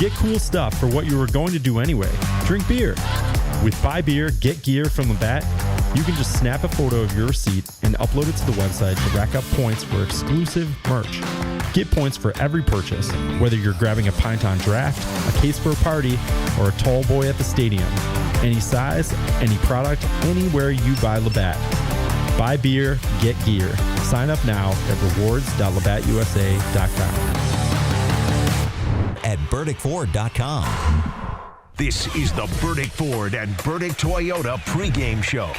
Get cool stuff for what you were going to do anyway. Drink beer. With Buy Beer, Get Gear from Labatt, you can just snap a photo of your receipt and upload it to the website to rack up points for exclusive merch. Get points for every purchase, whether you're grabbing a pint on draft, a case for a party, or a tall boy at the stadium. Any size, any product, anywhere you buy Labatt. Buy beer, get gear. Sign up now at rewards.labattusa.com. At BurdicFord.com. This is the Burdick Ford and Burdick Toyota pregame show.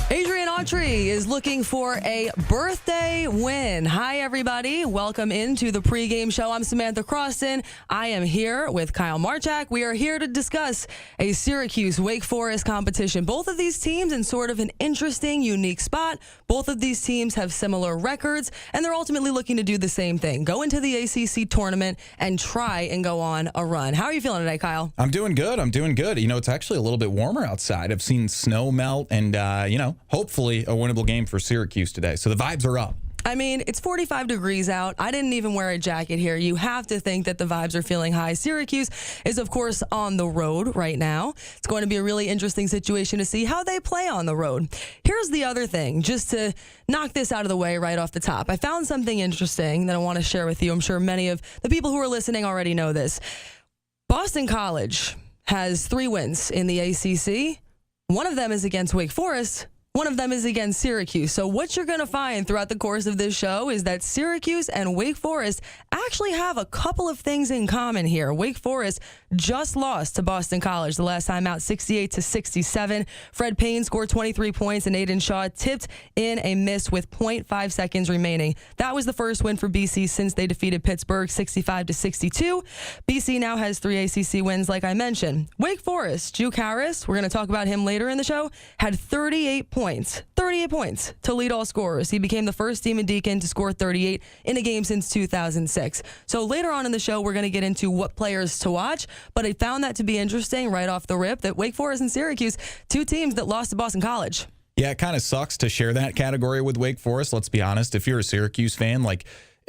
Adrian Autry is looking for a birthday win. Hi, everybody. Welcome into the pregame show. I'm Samantha Croston. I am here with Kyle Marchak. We are here to discuss a Syracuse Wake Forest competition. Both of these teams in sort of an interesting, unique spot. Both of these teams have similar records, and they're ultimately looking to do the same thing. Go into the ACC tournament and try and go on a run. How are you feeling today, Kyle? I'm doing good. You know, it's actually a little bit warmer outside. I've seen snow melt and, hopefully a winnable game for Syracuse today. So the vibes are up. I mean, it's 45 degrees out. I didn't even wear a jacket here. You have to think that the vibes are feeling high. Syracuse is, of course, on the road right now. It's going to be a really interesting situation to see how they play on the road. Here's the other thing, just to knock this out of the way right off the top. I found something interesting that I want to share with you. I'm sure many of the people who are listening already know this. Boston College has 3 wins in the ACC. One of them is against Wake Forest. One of them is against Syracuse. So what you're going to find throughout the course of this show is that Syracuse and Wake Forest actually have a couple of things in common here. Wake Forest just lost to Boston College the last time out, 68-67. Fred Payne scored 23 points, and Aiden Shaw tipped in a miss with 0.5 seconds remaining. That was the first win for BC since they defeated Pittsburgh 65-62. BC now has 3 ACC wins, like I mentioned. Wake Forest, Juke Harris, we're going to talk about him later in the show, had 38 points to lead all scorers. He became the first Demon Deacon to score 38 in a game since 2006. So later on in the show, we're going to get into what players to watch, but I found that to be interesting right off the rip that Wake Forest and Syracuse, 2 teams that lost to Boston College. Yeah, it kind of sucks to share that category with Wake Forest. Let's be honest. If you're a Syracuse fan,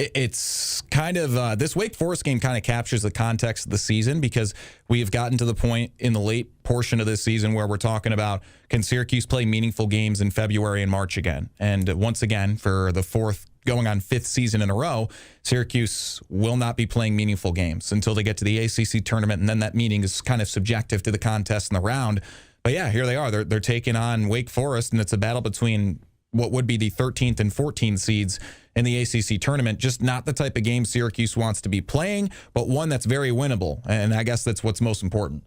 it's kind of this Wake Forest game kind of captures the context of the season, because we've gotten to the point in the late portion of this season where we're talking about, can Syracuse play meaningful games in February and March again? And once again, for the 4th going on 5th season in a row, Syracuse will not be playing meaningful games until they get to the ACC tournament, and then that meaning is kind of subjective to the contest and the round. But yeah, here they are. They're taking on Wake Forest, and it's a battle between what would be the 13th and 14th seeds in the ACC tournament. Just not the type of game Syracuse wants to be playing, but one that's very winnable. And I guess that's what's most important.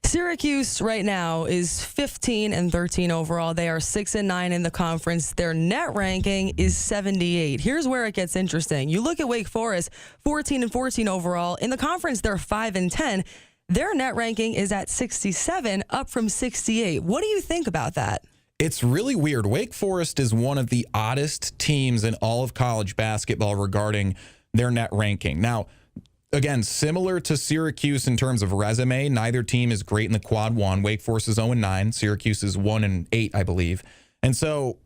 Syracuse right now is 15-13 overall. They are 6-9 in the conference. Their net ranking is 78. Here's where it gets interesting. You look at Wake Forest, 14-14 overall. In the conference, they're 5-10. Their net ranking is at 67, up from 68. What do you think about that? It's really weird. Wake Forest is one of the oddest teams in all of college basketball regarding their net ranking. Now, again, similar to Syracuse in terms of resume, neither team is great in the quad one. Wake Forest is 0-9. Syracuse is 1-8, I believe. And so,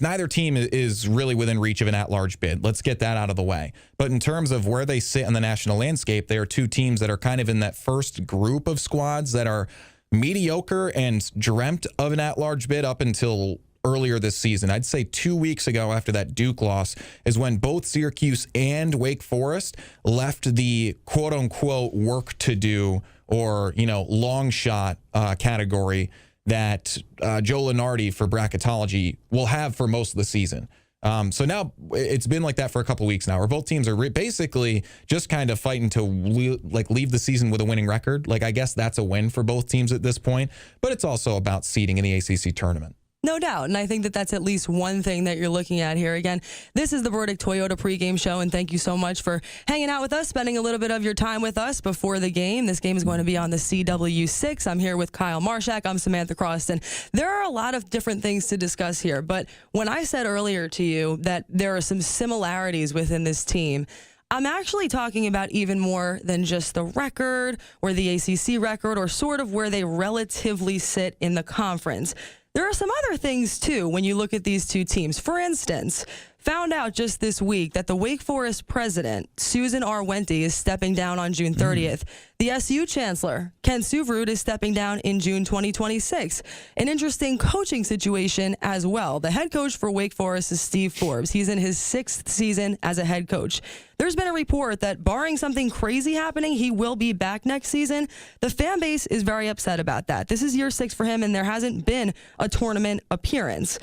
neither team is really within reach of an at-large bid. Let's get that out of the way. But in terms of where they sit in the national landscape, they are 2 teams that are kind of in that first group of squads that are mediocre and dreamt of an at-large bid up until earlier this season. I'd say 2 weeks ago after that Duke loss is when both Syracuse and Wake Forest left the quote-unquote work to do or, long shot category that Joe Lunardi for bracketology will have for most of the season. So now it's been like that for a couple weeks now, where both teams are basically just kind of fighting to leave the season with a winning record. I guess that's a win for both teams at this point, but it's also about seeding in the ACC tournament. No doubt, and I think that that's at least one thing that you're looking at here. Again, this is the Burdick Toyota pregame show, and thank you so much for hanging out with us, spending a little bit of your time with us before the game. This game is going to be on the CW6. I'm here with Kyle Marchak. I'm Samantha Croston. There are a lot of different things to discuss here, but when I said earlier to you that there are some similarities within this team, I'm actually talking about even more than just the record or the ACC record or sort of where they relatively sit in the conference. There are some other things, too, when you look at these 2 teams. For instance, found out just this week that the Wake Forest president, Susan R. Wente, is stepping down on June 30th. The SU chancellor, Ken Suvrud, is stepping down in June 2026. An interesting coaching situation as well. The head coach for Wake Forest is Steve Forbes. He's in his 6th season as a head coach. There's been a report that barring something crazy happening, he will be back next season. The fan base is very upset about that. This is year 6 for him, and there hasn't been a tournament appearance.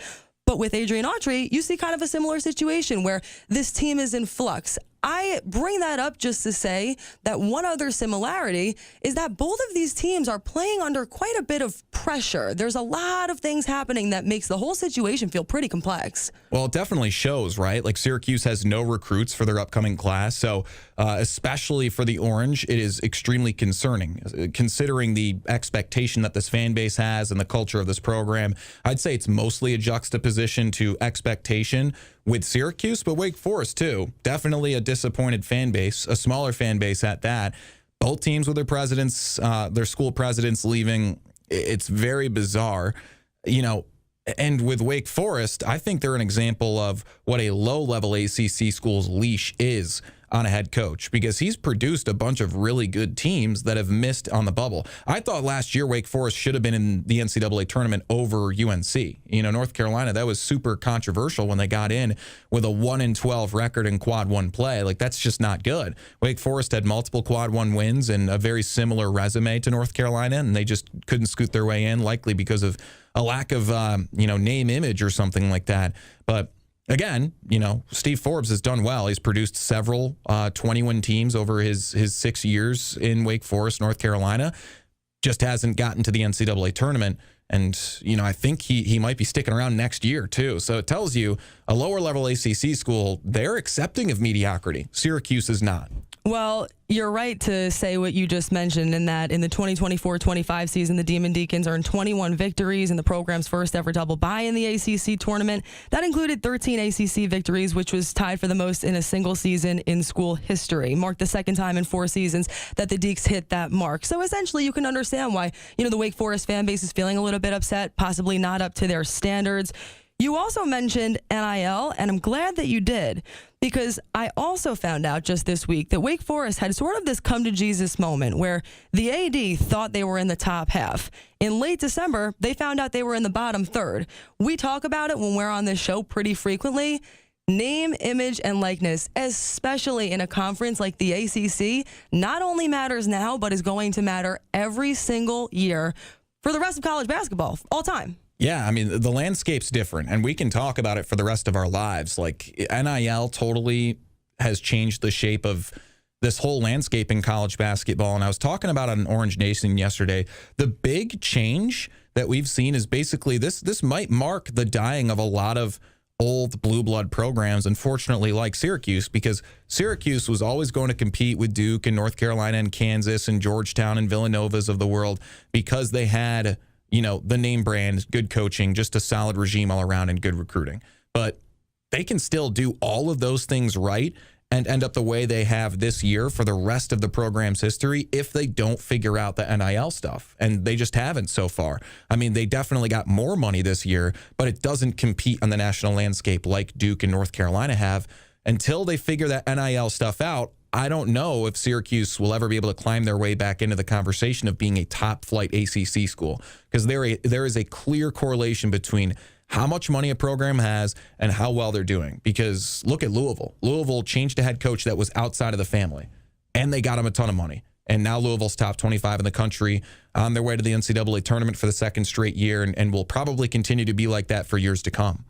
But with Adrian Autry, you see kind of a similar situation where this team is in flux. I bring that up just to say that one other similarity is that both of these teams are playing under quite a bit of pressure. There's a lot of things happening that makes the whole situation feel pretty complex. Well, it definitely shows, right? Like Syracuse has no recruits for their upcoming class. So especially for the Orange, it is extremely concerning. Considering the expectation that this fan base has and the culture of this program, I'd say it's mostly a juxtaposition to expectation with Syracuse, but Wake Forest too. Definitely a disappointed fan base, a smaller fan base at that. Both teams with their presidents, their school presidents leaving. It's very bizarre, you know. And with Wake Forest, I think they're an example of what a low-level ACC school's leash is on a head coach, because he's produced a bunch of really good teams that have missed on the bubble. I thought last year Wake Forest should have been in the NCAA tournament over UNC. You know, North Carolina, that was super controversial when they got in with a 1-12 record in Quad 1 play. Like, that's just not good. Wake Forest had multiple Quad 1 wins and a very similar resume to North Carolina, and they just couldn't scoot their way in, likely because of a lack of, name image or something like that. But again, Steve Forbes has done well. He's produced several 20-win teams over his 6 years in Wake Forest, North Carolina. Just hasn't gotten to the NCAA tournament. And, I think he might be sticking around next year, too. So it tells you a lower-level ACC school, they're accepting of mediocrity. Syracuse is not. Well, you're right to say what you just mentioned, in that in the 2024-25 season, the Demon Deacons earned 21 victories in the program's first ever double bye in the ACC tournament. That included 13 ACC victories, which was tied for the most in a single season in school history. Marked the second time in 4 seasons that the Deacs hit that mark. So essentially, you can understand why, the Wake Forest fan base is feeling a little bit upset, possibly not up to their standards. You also mentioned NIL, and I'm glad that you did, because I also found out just this week that Wake Forest had sort of this come-to-Jesus moment where the AD thought they were in the top half. In late December, they found out they were in the bottom third. We talk about it when we're on this show pretty frequently. Name, image, and likeness, especially in a conference like the ACC, not only matters now, but is going to matter every single year for the rest of college basketball, all time. Yeah, I mean, the landscape's different, and we can talk about it for the rest of our lives. Like, NIL totally has changed the shape of this whole landscape in college basketball. And I was talking about it on Orange Nation yesterday. The big change that we've seen is basically this might mark the dying of a lot of old blue blood programs, unfortunately, like Syracuse, because Syracuse was always going to compete with Duke and North Carolina and Kansas and Georgetown and Villanovas of the world, because they had the name brand, good coaching, just a solid regime all around, and good recruiting. But they can still do all of those things right and end up the way they have this year for the rest of the program's history if they don't figure out the NIL stuff. And they just haven't so far. I mean, they definitely got more money this year, but it doesn't compete on the national landscape like Duke and North Carolina have. Until they figure that NIL stuff out, I don't know if Syracuse will ever be able to climb their way back into the conversation of being a top-flight ACC school, because there is a clear correlation between how much money a program has and how well they're doing. Because look at Louisville. Louisville changed a head coach that was outside of the family, and they got him a ton of money. And now Louisville's top 25 in the country, on their way to the NCAA tournament for the second straight year, and will probably continue to be like that for years to come.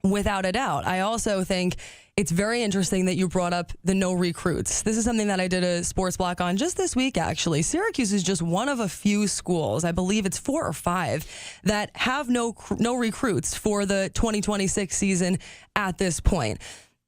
Without a doubt. I also think it's very interesting that you brought up the no recruits. This is something that I did a sports block on just this week, actually. Syracuse is just one of a few schools, I believe it's 4 or 5, that have no recruits for the 2026 season at this point.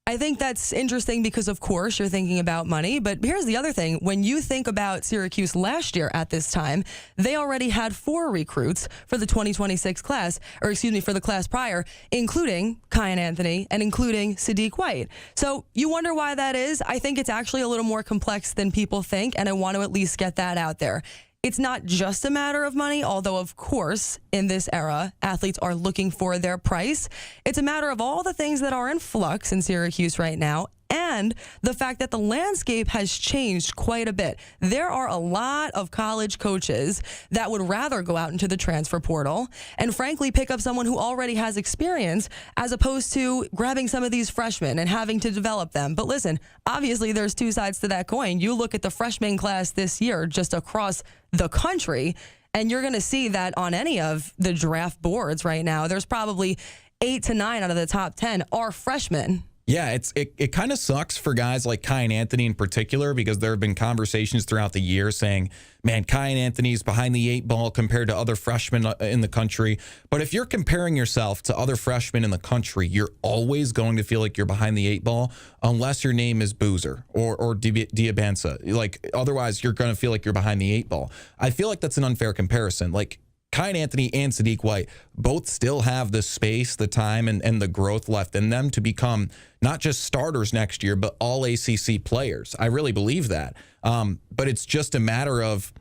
I think that's interesting because, of course, you're thinking about money. But here's the other thing. When you think about Syracuse last year at this time, they already had 4 recruits for the 2026 class, for the class prior, including Kyan Anthony and including Sadiq White. So you wonder why that is. I think it's actually a little more complex than people think, and I want to at least get that out there. it's not just a matter of money, although, of course, in this era, athletes are looking for their price. It's a matter of all the things that are in flux in Syracuse right now, and the fact that the landscape has changed quite a bit. There are a lot of college coaches that would rather go out into the transfer portal and frankly pick up someone who already has experience as opposed to grabbing some of these freshmen and having to develop them. But listen, obviously there's two sides to that coin. You look at the freshman class this year just across the country, and you're going to see that on any of the draft boards right now, there's probably 8 to 9 out of the top 10 are freshmen. Yeah, it kind of sucks for guys like Kai and Anthony in particular, because there have been conversations throughout the year saying, man, Kai and Anthony's behind the 8 ball compared to other freshmen in the country. But if you're comparing yourself to other freshmen in the country, you're always going to feel like you're behind the 8 ball unless your name is Boozer or Diabanza. Like, otherwise, you're going to feel like you're behind the 8 ball. I feel like that's an unfair comparison. Like, Kai and Anthony and Sadiq White both still have the space, the time, and the growth left in them to become not just starters next year, but all ACC players. I really believe that. But it's just a matter of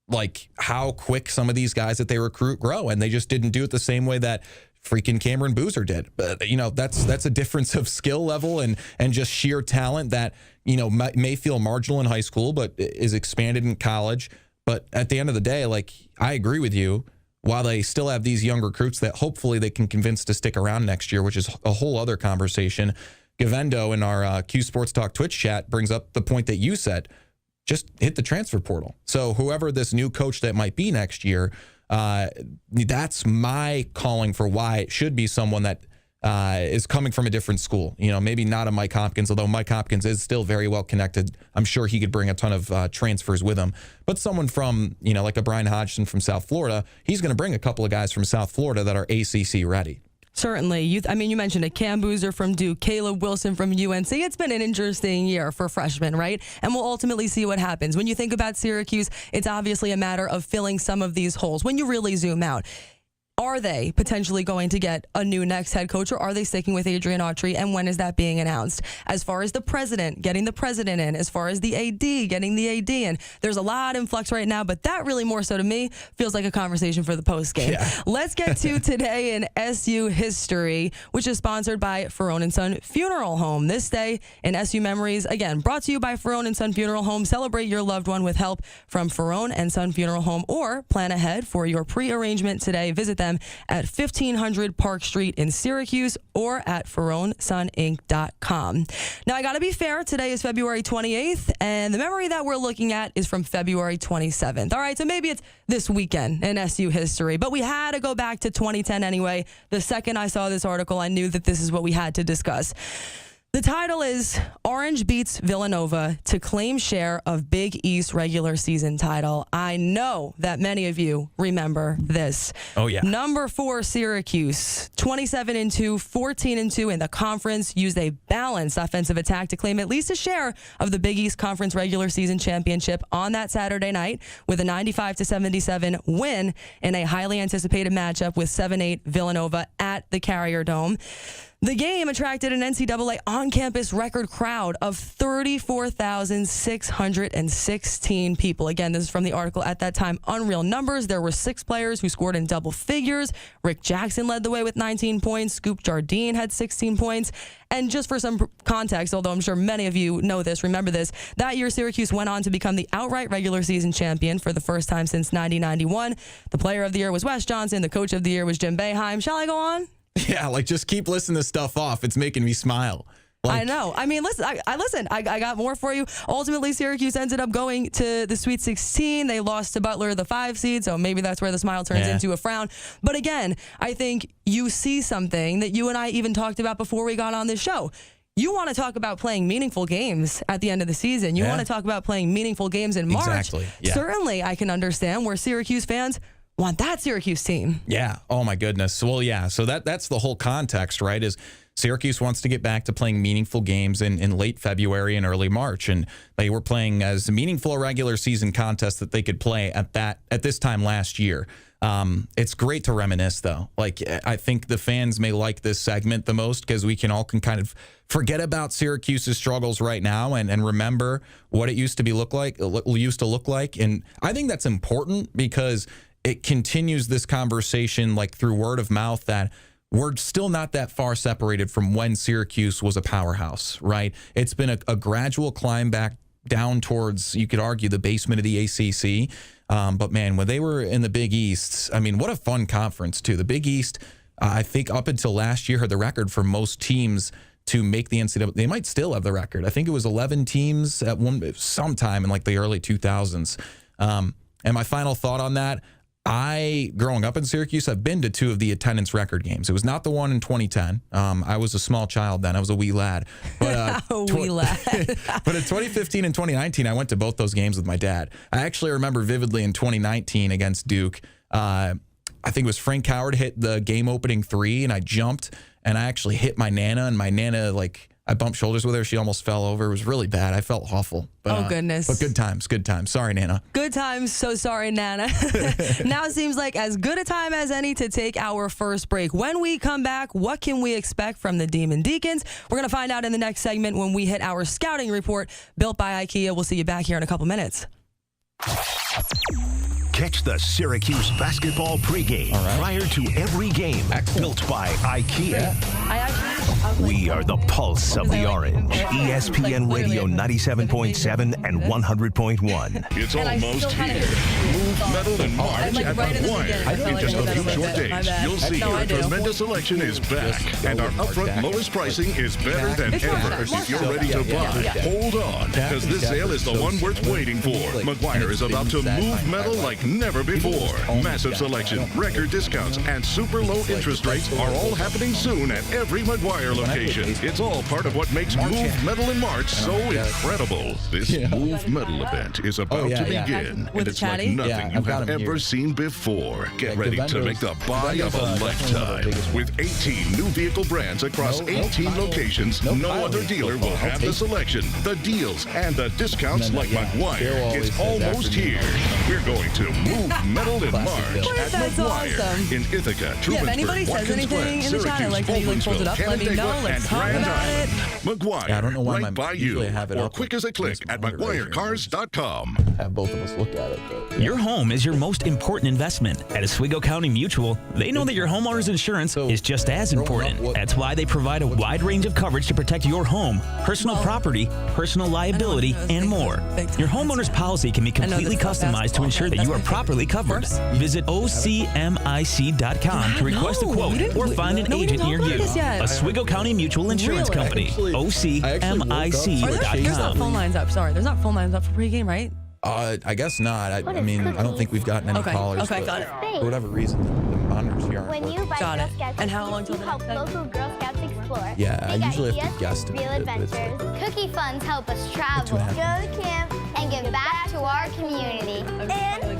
like how quick some of these guys that they recruit grow, and they just didn't do it the same way that freaking Cameron Boozer did. But, you know, that's a difference of skill level and just sheer talent that, you know, may feel marginal in high school, but is expanded in college. But at the end of the day, like, I agree with you. While they still have these young recruits that hopefully they can convince to stick around next year, which is a whole other conversation. Gavendo in our Q Sports Talk Twitch chat brings up the point that you said, just hit the transfer portal. So whoever this new coach that might be next year, that's my calling for why it should be someone that is coming from a different school. You know, maybe not a Mike Hopkins, although Mike Hopkins is still very well connected. I'm sure he could bring a ton of transfers with him. But someone from, you know, like a Brian Hodgson from South Florida, he's going to bring a couple of guys from South Florida that are ACC ready. Certainly. You mentioned it. Cam Boozer from Duke, Caleb Wilson from UNC. It's been an interesting year for freshmen, right? And we'll ultimately see what happens. When you think about Syracuse, it's obviously a matter of filling some of these holes. When you really zoom out, are they potentially going to get a new next head coach, or are they sticking with Adrian Autry, and when is that being announced? As far as the president, getting the president in, as far as the AD, getting the AD in, there's a lot in flux right now, but that really more so to me feels like a conversation for the post game. Yeah. Let's get to today in SU history, which is sponsored by Ferrone & Son Funeral Home. This day in SU memories, again, brought to you by Ferrone & Son Funeral Home. Celebrate your loved one with help from Ferrone & Son Funeral Home, or plan ahead for your pre-arrangement today. Visit them at 1500 Park Street in Syracuse or at FerroneSonInc.com. Now, I got to be fair. Today is February 28th, and the memory that we're looking at is from February 27th. All right, so maybe it's this weekend in SU history, but we had to go back to 2010 anyway. The second I saw this article, I knew that this is what we had to discuss. The title is Orange Beats Villanova to Claim Share of Big East Regular Season Title. I know that many of you remember this. Oh, yeah. Number 4, Syracuse, 27-2, 14-2 in the conference, used a balanced offensive attack to claim at least a share of the Big East Conference Regular Season Championship on that Saturday night with a 95-77 win in a highly anticipated matchup with 7-8 Villanova at the Carrier Dome. The game attracted an NCAA on-campus record crowd of 34,616 people. Again, this is from the article at that time. Unreal numbers. There were 6 players who scored in double figures. Rick Jackson led the way with 19 points. Scoop Jardine had 16 points. And just for some context, although I'm sure many of you know this, remember this, that year Syracuse went on to become the outright regular season champion for the first time since 1991. The player of the year was Wes Johnson. The coach of the year was Jim Boeheim. Shall I go on? Yeah, like, just keep listening to stuff off. It's making me smile. Like, I know. I mean, listen, I got more for you. Ultimately, Syracuse ended up going to the Sweet 16. They lost to Butler, the 5 seed, so maybe that's where the smile turns into a frown. But again, I think you see something that you and I even talked about before we got on this show. You want to talk about playing meaningful games at the end of the season. You want to talk about playing meaningful games in March. Exactly. Yeah. Certainly, I can understand where Syracuse fans want that Syracuse team. Yeah. Oh, my goodness. Well, yeah. So that's the whole context, right? Is Syracuse wants to get back to playing meaningful games in late February and early March. And they were playing as meaningful a regular season contest that they could play at this time last year. It's great to reminisce, though. Like, I think the fans may like this segment the most because we can kind of forget about Syracuse's struggles right now and remember what it used to look like. And I think that's important because it continues this conversation like through word of mouth that we're still not that far separated from when Syracuse was a powerhouse, right? It's been a gradual climb back down towards, you could argue, the basement of the ACC. But, man, when they were in the Big East, I mean, what a fun conference, too. The Big East, I think up until last year, had the record for most teams to make the NCAA. They might still have the record. I think it was 11 teams at sometime in like the early 2000s. And my final thought on that, growing up in Syracuse, I've been to 2 of the attendance record games. It was not the one in 2010. I was a small child then. I was a wee lad. But, wee lad. But in 2015 and 2019, I went to both those games with my dad. I actually remember vividly in 2019 against Duke, I think it was Frank Howard hit the game-opening 3, and I jumped, and I actually hit my Nana, and my Nana, I bumped shoulders with her. She almost fell over. It was really bad. I felt awful. But, goodness. But good times. Sorry, Nana. Good times. So sorry, Nana. Now seems like as good a time as any to take our first break. When we come back, what can we expect from the Demon Deacons? We're going to find out in the next segment when we hit our scouting report built by IKEA. We'll see you back here in a couple minutes. Catch the Syracuse basketball pregame prior to every game. Built by IKEA. We are the pulse of the orange. ESPN Radio 97.7 and 100.1. It's almost here. Move Metal in March at McGuire. In just a few short days, you'll see our tremendous selection is back. And our upfront lowest pricing is better than ever. If you're ready to buy, hold on. Because this sale is the one worth waiting for. McGuire is about to move metal like never before. Massive selection, record discounts, and super low interest rates are all happening soon at every McGuire location. It's all part of what makes Move Metal in March so incredible. This Move Metal event is about to begin, and it's like nothing you have ever seen before. Get ready to make the buy of a lifetime. With 18 new vehicle brands across 18 locations, no other dealer will have the selection, the deals, and the discounts like McGuire. It's almost here. We're going to Move Metal in March at McGuire in Ithaca, Trumansburg, if anybody says anything in the chat, I like how you pulled it up. Let me know. Let's talk about it. McGuire, I don't know why right by you, or quick as a click at McGuireCars.com. Have both of us look at it. But, Your home is your most important investment. At Oswego County Mutual, they know that your homeowner's insurance is just as important. That's why they provide a wide range of coverage to protect your home, personal property, personal liability, and more. Your homeowner's policy can be completely customized to ensure that you are properly covered. Visit OCMIC.com to request a quote or find an agent near you. Oswego County Mutual Insurance Company. OCMIC.com. There's not phone lines up. Sorry, there's not phone lines up for pregame, right? I guess not. I mean, I don't think we've gotten any callers. Okay, got it. For whatever reason, the monitors here aren't When working. you buy Got Girl it. Scouts And how long till you the help next local Girl Scouts explore. Yeah, I Big usually have to ideas, guesstimate real it, but it's adventures. Cookie funds help us travel, 2.5 go to camp, and give back to our community. And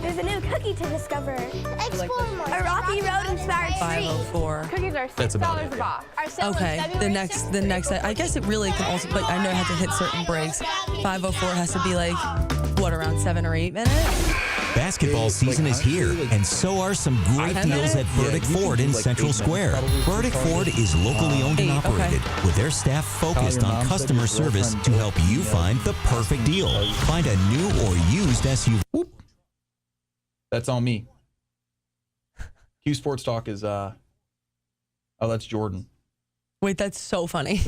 there's a new cookie to discover. Explore more. A rocky road inspired street. 504. Cookies are That's about it. $6 a box. Our sale is Okay, February the next, I guess it really can also, but I know I have to hit certain breaks. 504 has to be like, what, around 7 or 8 minutes? Basketball season is here, and so are some great deals at Burdick Ford in Central Square. Burdick Ford is locally owned and operated, with their staff focused on customer service to help you find the perfect deal. Find a new or used SUV. That's on me. Q Sports Talk is, that's Jordan. Wait, that's so funny.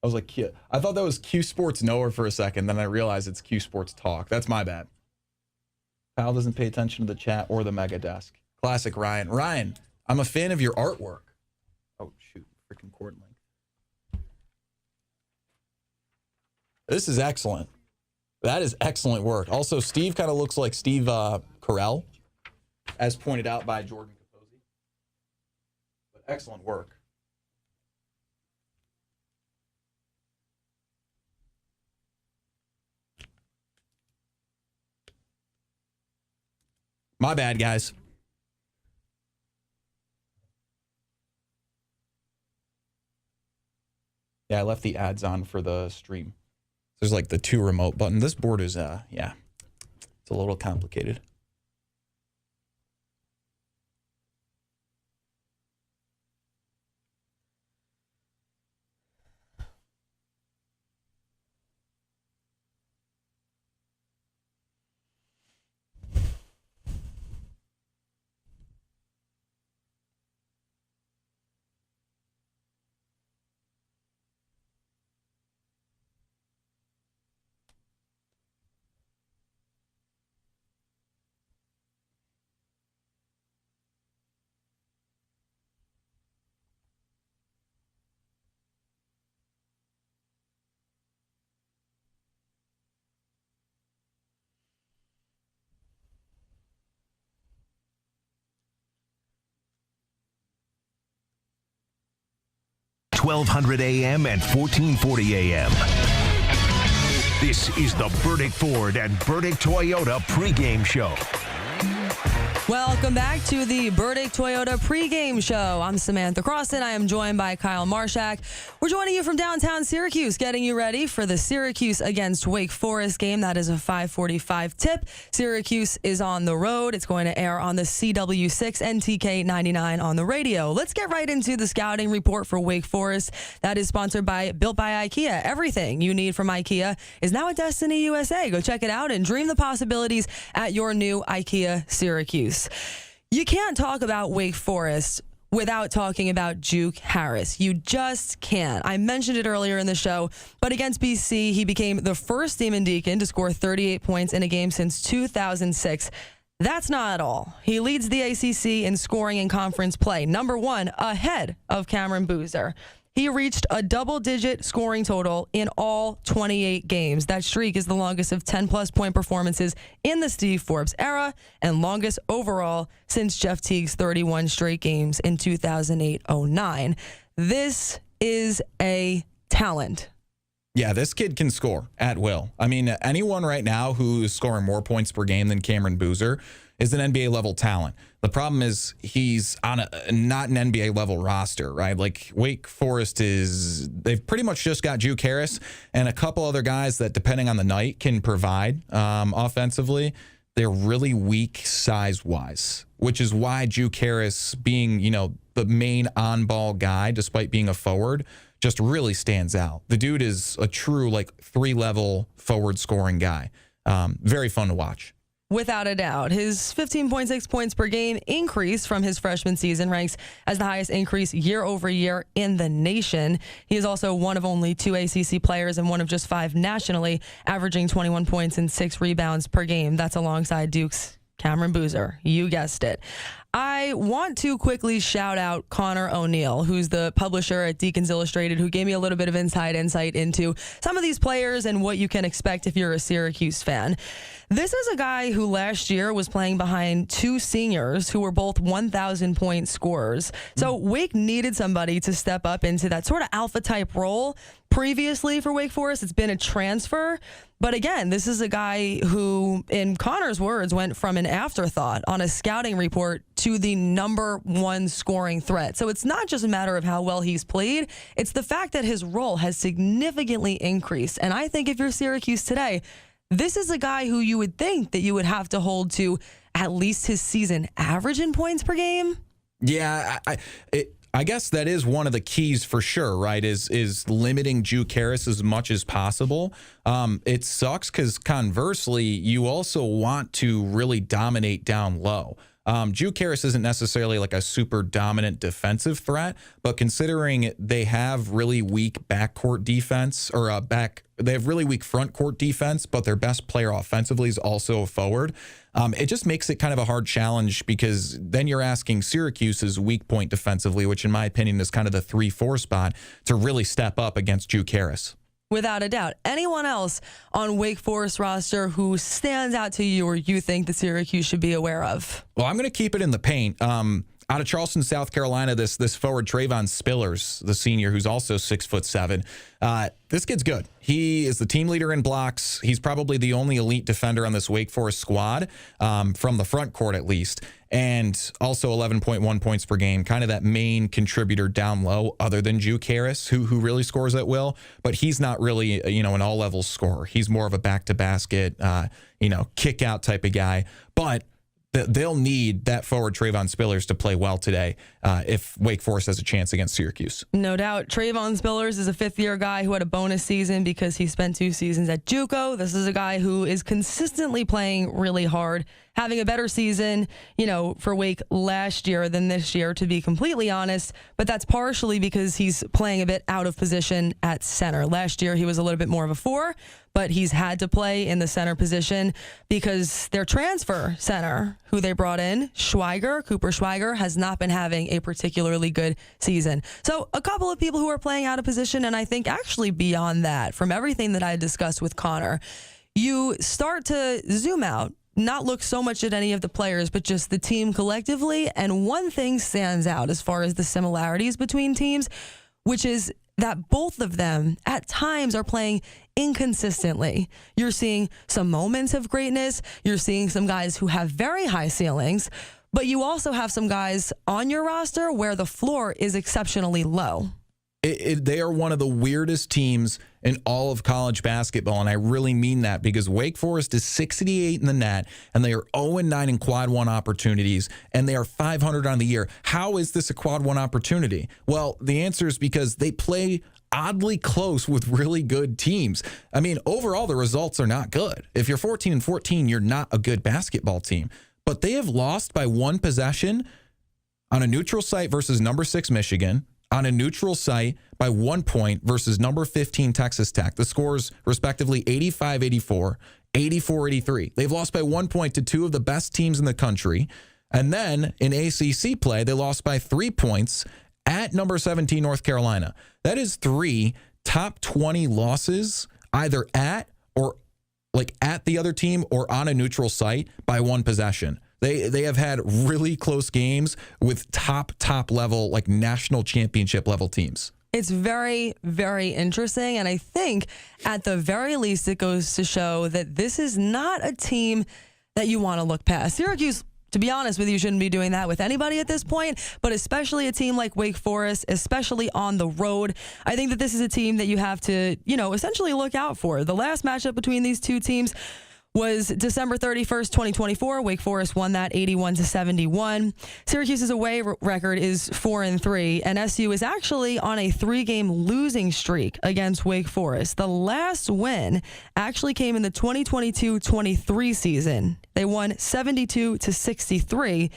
I was like, I thought that was Q Sports Knower for a second, then I realized it's Q Sports Talk. That's my bad. Kyle doesn't pay attention to the chat or the mega desk. Classic Ryan. Ryan, I'm a fan of your artwork. Oh, shoot. Freaking cord link. This is excellent. That is excellent work. Also, Steve kind of looks like Steve Carell, as pointed out by Jordan Capozzi. But excellent work. My bad, guys. Yeah, I left the ads on for the stream. There's like the 2 remote button. This board is, it's a little complicated. 1200 a.m. and 1440 a.m. This is the Burdick Ford and Burdick Toyota pregame show. Welcome back to the Burdick Toyota pregame show. I'm Samantha Croston. I am joined by Kyle Marchak. We're joining you from downtown Syracuse, getting you ready for the Syracuse against Wake Forest game. That is a 5:45 tip. Syracuse is on the road. It's going to air on the CW6 and TK99 on the radio. Let's get right into the scouting report for Wake Forest. That is sponsored by Built by IKEA. Everything you need from IKEA is now at Destiny USA. Go check it out and dream the possibilities at your new IKEA Syracuse. You can't talk about Wake Forest without talking about Juke Harris. You just can't. I mentioned it earlier in the show, but against BC, he became the first Demon Deacon to score 38 points in a game since 2006. That's not all. He leads the ACC in scoring in conference play, number one, ahead of Cameron Boozer. He reached a double-digit scoring total in all 28 games. That streak is the longest of 10-plus point performances in the Steve Forbes era and longest overall since Jeff Teague's 31 straight games in 2008-09. This is a talent. Yeah, this kid can score at will. I mean, anyone right now who's scoring more points per game than Cameron Boozer is an NBA-level talent. The problem is he's on not an NBA-level roster, right? Like Wake Forest they've pretty much just got Juke Harris and a couple other guys that, depending on the night, can provide offensively. They're really weak size-wise, which is why Juke Harris, being, the main on-ball guy, despite being a forward, just really stands out. The dude is a true, three-level forward scoring guy. Very fun to watch. Without a doubt. His 15.6 points per game increase from his freshman season ranks as the highest increase year over year in the nation. He is also one of only 2 ACC players and one of just 5 nationally, averaging 21 points and 6 rebounds per game. That's alongside Duke's Cameron Boozer. You guessed it. I want to quickly shout out Connor O'Neill, who's the publisher at Deacons Illustrated, who gave me a little bit of insight into some of these players and what you can expect if you're a Syracuse fan. This is a guy who last year was playing behind 2 seniors who were both 1,000-point scorers. So Wake needed somebody to step up into that sort of alpha-type role. Previously for Wake Forest, it's been a transfer. But again, this is a guy who, in Connor's words, went from an afterthought on a scouting report to the number 1 scoring threat. So it's not just a matter of how well he's played. It's the fact that his role has significantly increased. And I think if you're Syracuse today, this is a guy who you would think that you would have to hold to at least his season average in points per game. Yeah, I guess that is one of the keys for sure, right, is limiting Juke Harris as much as possible. It sucks because conversely, you also want to really dominate down low. Juke Harris isn't necessarily like a super dominant defensive threat, but considering they have really weak backcourt defense they have really weak front court defense, but their best player offensively is also a forward. It just makes it kind of a hard challenge because then you're asking Syracuse's weak point defensively, which in my opinion is kind of the 3-4 spot, to really step up against Juke Harris. Without a doubt. Anyone else on Wake Forest roster who stands out to you or you think that Syracuse should be aware of? Well, I'm going to keep it in the paint. Out of Charleston, South Carolina, this forward Trayvon Spillers, the senior, who's also 6'7". This kid's good. He is the team leader in blocks. He's probably the only elite defender on this Wake Forest squad, from the front court at least, and also 11.1 points per game, kind of that main contributor down low other than Juke Harris, who really scores at will, but he's not really, an all-levels scorer. He's more of a back-to-basket, kick-out type of guy, but they'll need that forward Trayvon Spillers to play well today if Wake Forest has a chance against Syracuse. No doubt. Trayvon Spillers is a 5th-year guy who had a bonus season because he spent 2 seasons at JUCO. This is a guy who is consistently playing really hard, having a better season, for Wake last year than this year, to be completely honest. But that's partially because he's playing a bit out of position at center. Last year, he was a little bit more of a 4, but he's had to play in the center position because their transfer center, who they brought in, Cooper Schweiger, has not been having a particularly good season. So a couple of people who are playing out of position, and I think actually beyond that, from everything that I discussed with Connor, you start to zoom out, not look so much at any of the players, but just the team collectively. And one thing stands out as far as the similarities between teams. which is that both of them at times are playing inconsistently. You're seeing some moments of greatness. You're seeing some guys who have very high ceilings, but you also have some guys on your roster where the floor is exceptionally low. They are one of the weirdest teams in all of college basketball, and I really mean that because Wake Forest is 68 in the net, and they are 0-9 in quad one opportunities, and they are 500 on the year. How is this a quad one opportunity? Well, the answer is because they play oddly close with really good teams. I mean, overall, the results are not good. If you're 14-14, you're not a good basketball team. But they have lost by one possession on a neutral site versus number 6 Michigan, on a neutral site by 1 point versus number 15 Texas Tech. The scores respectively 85-84, 84-83. They've lost by 1 point to two of the best teams in the country. And then in ACC play, they lost by 3 points at number 17 North Carolina. That is 3 top 20 losses either at or like at the other team or on a neutral site by one possession. They have had really close games with top level, like national championship level teams. It's very, very interesting. And I think at the very least, it goes to show that this is not a team that you want to look past. Syracuse, to be honest with you, shouldn't be doing that with anybody at this point, but especially a team like Wake Forest, especially on the road. I think that this is a team that you have to, essentially look out for. The last matchup between these two teams was December 31st, 2024. Wake Forest won that 81-71. Syracuse's away record is 4-3, and SU is actually on a 3-game losing streak against Wake Forest. The last win actually came in the 2022-23 season. They won 72-63.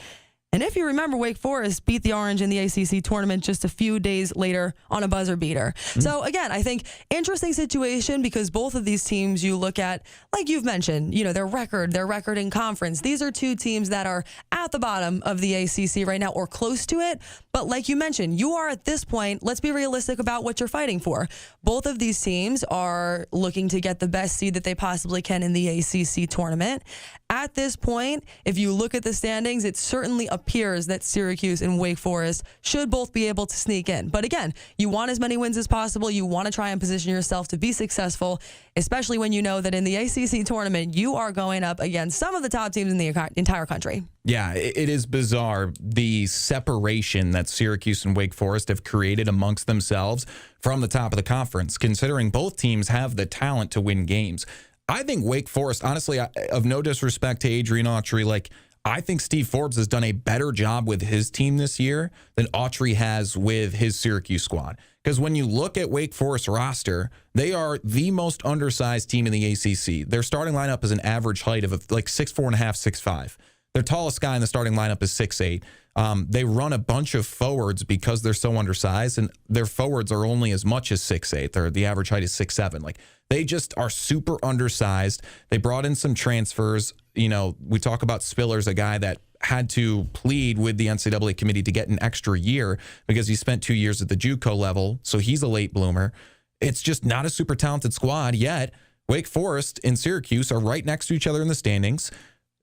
And if you remember, Wake Forest beat the Orange in the ACC tournament just a few days later on a buzzer beater. Mm-hmm. So again, I think interesting situation because both of these teams you look at, like you've mentioned, their record in conference. These are two teams that are at the bottom of the ACC right now or close to it. But like you mentioned, you are at this point, let's be realistic about what you're fighting for. Both of these teams are looking to get the best seed that they possibly can in the ACC tournament. At this point, if you look at the standings, it certainly appears that Syracuse and Wake Forest should both be able to sneak in. But again, you want as many wins as possible. You want to try and position yourself to be successful, especially when you know that in the ACC tournament, you are going up against some of the top teams in the entire country. Yeah, it is bizarre, the separation that Syracuse and Wake Forest have created amongst themselves from the top of the conference, considering both teams have the talent to win games. I think Wake Forest, honestly, of no disrespect to Adrian Autry, I think Steve Forbes has done a better job with his team this year than Autry has with his Syracuse squad. Because when you look at Wake Forest roster, they are the most undersized team in the ACC. Their starting lineup is an average height of 6'4.5", 6'5". Their tallest guy in the starting lineup is 6'8". They run a bunch of forwards because they're so undersized, and their forwards are only as much as 6'8". The average height is 6'7". They just are super undersized. They brought in some transfers. We talk about Spillers, a guy that had to plead with the NCAA committee to get an extra year because he spent 2 years at the JUCO level, so he's a late bloomer. It's just not a super talented squad, yet Wake Forest and Syracuse are right next to each other in the standings.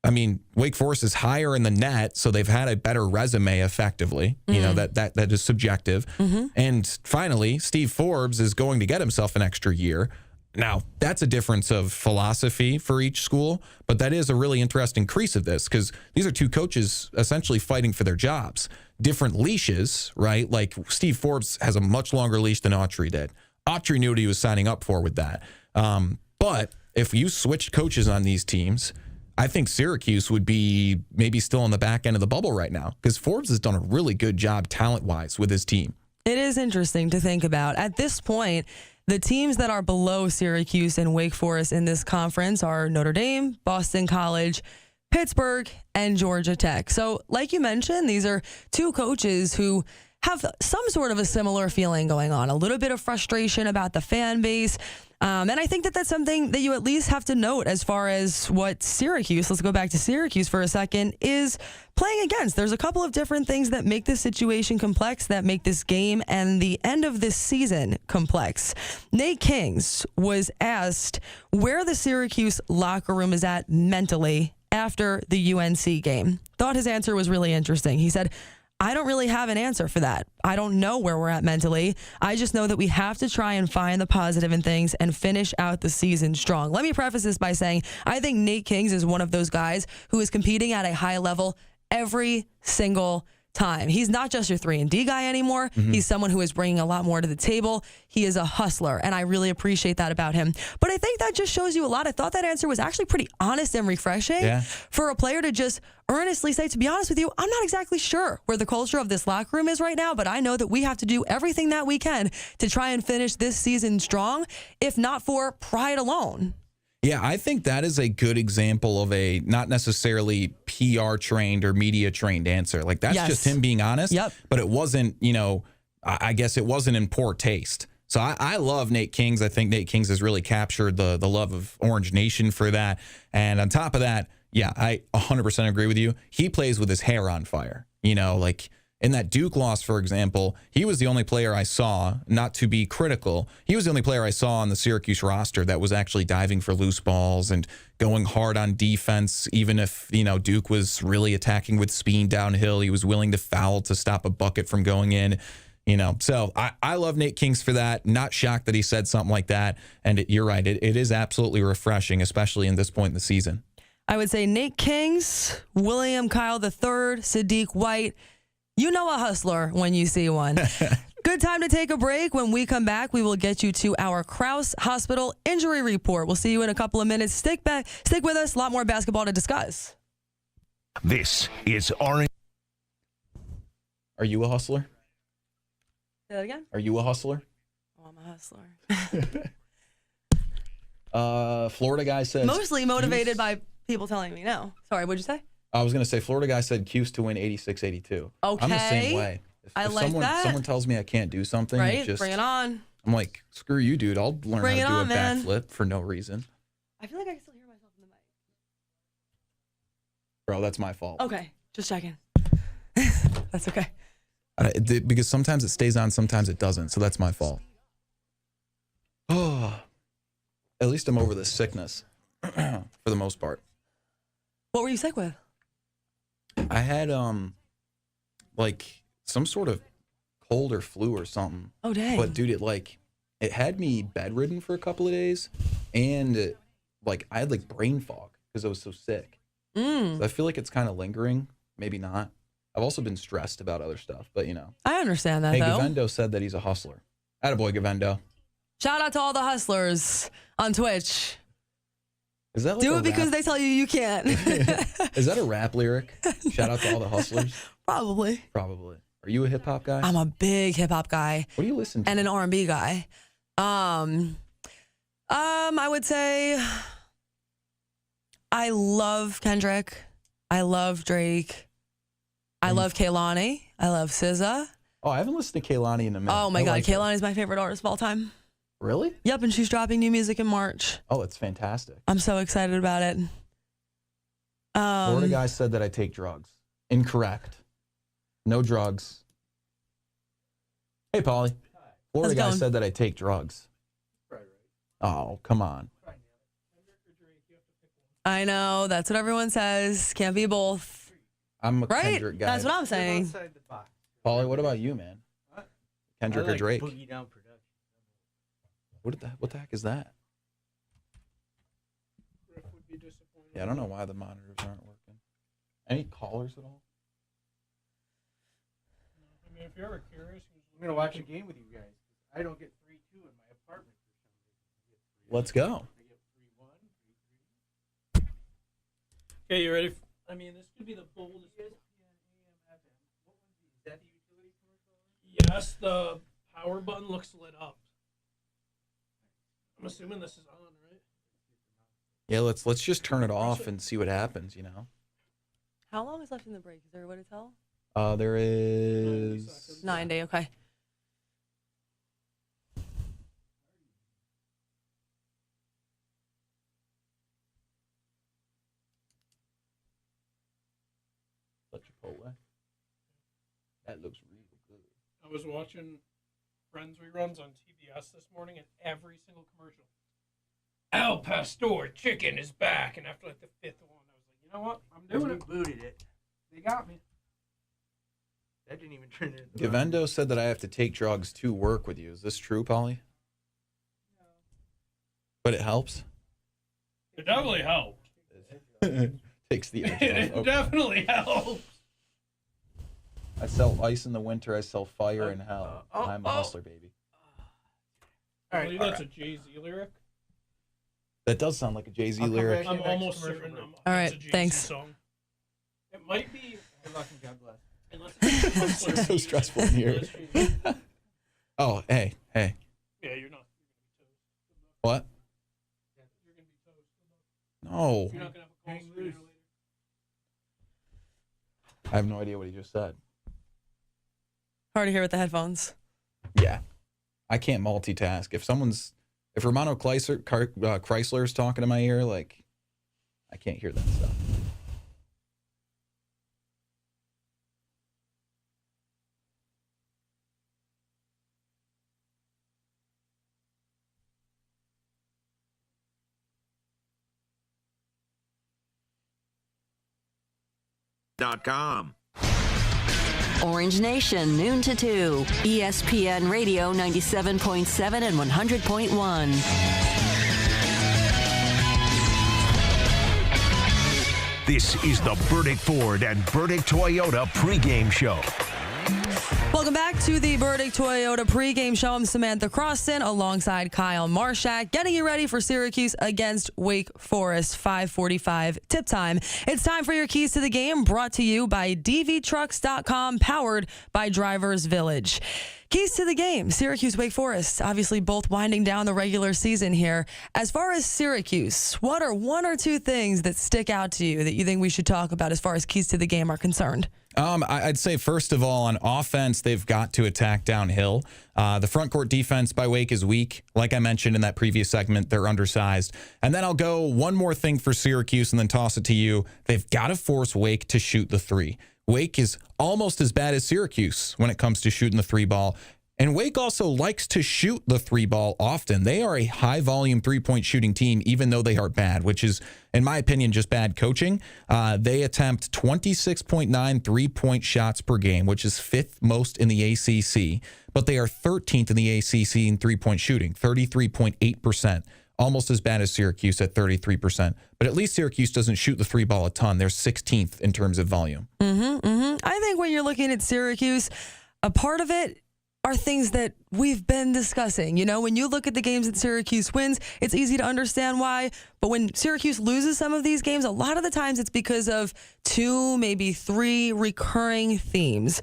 I mean, Wake Forest is higher in the net, so they've had a better resume effectively. Mm-hmm. That is subjective. Mm-hmm. And finally, Steve Forbes is going to get himself an extra year. Now, that's a difference of philosophy for each school, but that is a really interesting crease of this because these are two coaches essentially fighting for their jobs. Different leashes, right? Like Steve Forbes has a much longer leash than Autry did. Autry knew what he was signing up for with that. But if you switched coaches on these teams, I think Syracuse would be maybe still on the back end of the bubble right now because Forbes has done a really good job talent-wise with his team. It is interesting to think about. At this point, the teams that are below Syracuse and Wake Forest in this conference are Notre Dame, Boston College, Pittsburgh, and Georgia Tech. So like you mentioned, these are two coaches who have some sort of a similar feeling going on, a little bit of frustration about the fan base. And I think that that's something that you at least have to note as far as what Syracuse, let's go back to Syracuse for a second, is playing against. There's a couple of different things that make this situation complex, that make this game and the end of this season complex. Nate Kings was asked where the Syracuse locker room is at mentally after the UNC game. Thought his answer was really interesting. He said, I don't really have an answer for that. I don't know where we're at mentally. I just know that we have to try and find the positive in things and finish out the season strong. Let me preface this by saying I think Nate Kings is one of those guys who is competing at a high level every single time. He's not just your 3-and-D guy anymore. He's someone who is bringing a lot more to the table. He is a hustler, and I really appreciate that about him. But I think that just shows you a lot. I thought that answer was actually pretty honest and refreshing for a player to just earnestly say, to be honest with you, I'm not exactly sure where the culture of this locker room is right now, but I know that we have to do everything that we can to try and finish this season strong, if not for pride alone. Yeah, I think that is a good example of a not necessarily PR trained or media trained answer. Like that's just him being honest. But it wasn't, I guess it wasn't in poor taste. So I love Nate Kings. I think Nate Kings has really captured the love of Orange Nation for that. And on top of that, yeah, I 100% agree with you. He plays with his hair on fire. Like in that Duke loss, for example, he was the only player I saw, not to be critical, he was the only player I saw on the Syracuse roster that was actually diving for loose balls and going hard on defense, even if, Duke was really attacking with speed downhill. He was willing to foul to stop a bucket from going in. So I love Nate Kings for that. Not shocked that he said something like that. And you're right. It is absolutely refreshing, especially in this point in the season. I would say Nate Kings, William Kyle III, Sadiq White. You know a hustler when you see one. Good time to take a break. When we come back, we will get you to our Krause Hospital injury report. We'll see you in a couple of minutes. Stick with us. A lot more basketball to discuss. This is Orange. Are you a hustler? Say that again? Are you a hustler? Oh, I'm a hustler. Florida guy says... Mostly motivated by people telling me no. Sorry, what'd you say? I was going to say, Florida guy said Cuse to win 86-82. Okay. I'm the same way. I like that. Someone tells me I can't do something. Right, bring it on. I'm like, screw you, dude. I'll learn how to do a backflip for no reason. I feel like I can still hear myself in the mic. Bro, that's my fault. Okay, just checking. That's okay. Because sometimes it stays on, sometimes it doesn't. So that's my fault. Oh, at least I'm over this sickness for the most part. What were you sick with? I had like some sort of cold or flu or something. Oh dang! But dude, it had me bedridden for a couple of days, and I had like brain fog because I was so sick. So I feel like it's kind of lingering. Maybe not. I've also been stressed about other stuff, but I understand that. Hey, though. Gavendo said that he's a hustler. Attaboy, Gavendo. Shout out to all the hustlers on Twitch. Is that do it because they tell you can't? Is that a rap lyric? Shout out to all the hustlers. Probably. Are you a hip hop guy? I'm a big hip hop guy. What do you listen to? And an R&B guy. I would say I love Kendrick. I love Drake. I love Kehlani. I love SZA. Oh, I haven't listened to Kehlani in a minute. Oh my God, Kehlani is my favorite artist of all time. Really? Yep, and she's dropping new music in March. Oh, it's fantastic. I'm so excited about it. Florida guy said that I take drugs. Incorrect. No drugs. Hey, Paulie. Florida guy said that I take drugs. Oh, come on. I know. That's what everyone says. Can't be both. I'm a Kendrick guy. That's what I'm saying. Paulie, what about you, man? Kendrick or Drake? Boogie Down Production. What the heck is that? Yeah, I don't know why the monitors aren't working. Any callers at all? I mean, if you're ever curious, I'm going to watch a game with you guys. I don't get 3-2 in my apartment for some reason. Let's go. I get 3-1, 3-3. Okay, you ready? I mean, this could be the boldest. ESPN AM FM. What one is that? The utility commercial? Yes, the power button looks lit up. I'm assuming this is on, right? Yeah, let's just turn it off and see what happens, How long is left in the break? Is there a way to tell? There is 9 day, okay. Chipotle. That looks really good. I was watching Friends reruns on TBS this morning, and every single commercial, Al Pastor chicken is back. And after like the fifth one, I was like, you know what? I'm doing it. Booted it. They got me. I didn't even turn it. Gavendo said that I have to take drugs to work with you. Is this true, Polly? No. But it helps? It definitely helps. Takes the edge It off. definitely helps. I sell ice in the winter. I sell fire in hell. I'm a hustler, baby. I believe that's a Jay-Z lyric. That does sound like a Jay-Z lyric. I'm almost certain. All right, it's a Jay-Z thanks. Song. It might be. Good luck and God bless. Unless It's so stressful in here. Oh, hey. Yeah, you're not. What? You're gonna be toast. No. You're not gonna have a call screener later. I have no idea what he just said. Hard to hear with the headphones. Yeah. I can't multitask. If Romano Chrysler is talking to my ear, like, I can't hear that stuff. .com. Orange Nation, noon to 2. ESPN Radio 97.7 and 100.1. This is the Burdick Ford and Burdick Toyota pregame show. Welcome back to the Burdick Toyota pregame show. I'm Samantha Croston alongside Kyle Marchak, getting you ready for Syracuse against Wake Forest. 5:45 tip time. It's time for your keys to the game, brought to you by dvtrucks.com, powered by Drivers Village. Keys to the game, Syracuse, Wake Forest, obviously both winding down the regular season here. As far as Syracuse, what are one or two things that stick out to you that you think we should talk about as far as keys to the game are concerned? I'd say, first of all, on offense, they've got to attack downhill. The front court defense by Wake is weak. Like I mentioned in that previous segment, they're undersized. And then I'll go one more thing for Syracuse and then toss it to you. They've got to force Wake to shoot the three. Wake is almost as bad as Syracuse when it comes to shooting the three ball. And Wake also likes to shoot the three ball often. They are a high-volume three-point shooting team, even though they are bad, which is, in my opinion, just bad coaching. They attempt 26.9 three-point shots per game, which is fifth most in the ACC. But they are 13th in the ACC in three-point shooting, 33.8%. Almost as bad as Syracuse at 33%. But at least Syracuse doesn't shoot the three ball a ton. They're 16th in terms of volume. I think when you're looking at Syracuse, a part of it are things that we've been discussing. You know, when you look at the games that Syracuse wins, it's easy to understand why. But when Syracuse loses some of these games, a lot of the times it's because of 2, maybe 3 recurring themes.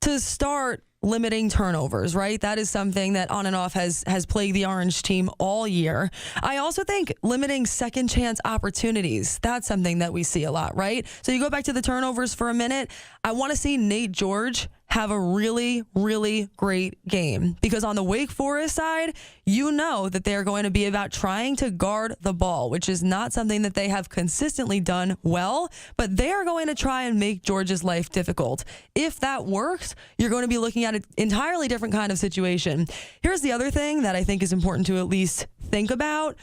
To start, limiting turnovers, right? That is something that on and off has plagued the Orange team all year. I also think limiting second chance opportunities, that's something that we see a lot, right? So you go back to the turnovers for a minute. I want to see Nate George have a really, really great game, because on the Wake Forest side, you know that they're going to be about trying to guard the ball, which is not something that they have consistently done well, but they are going to try and make George's life difficult. If that works, you're going to be looking at an entirely different kind of situation. Here's the other thing that I think is important to at least think about.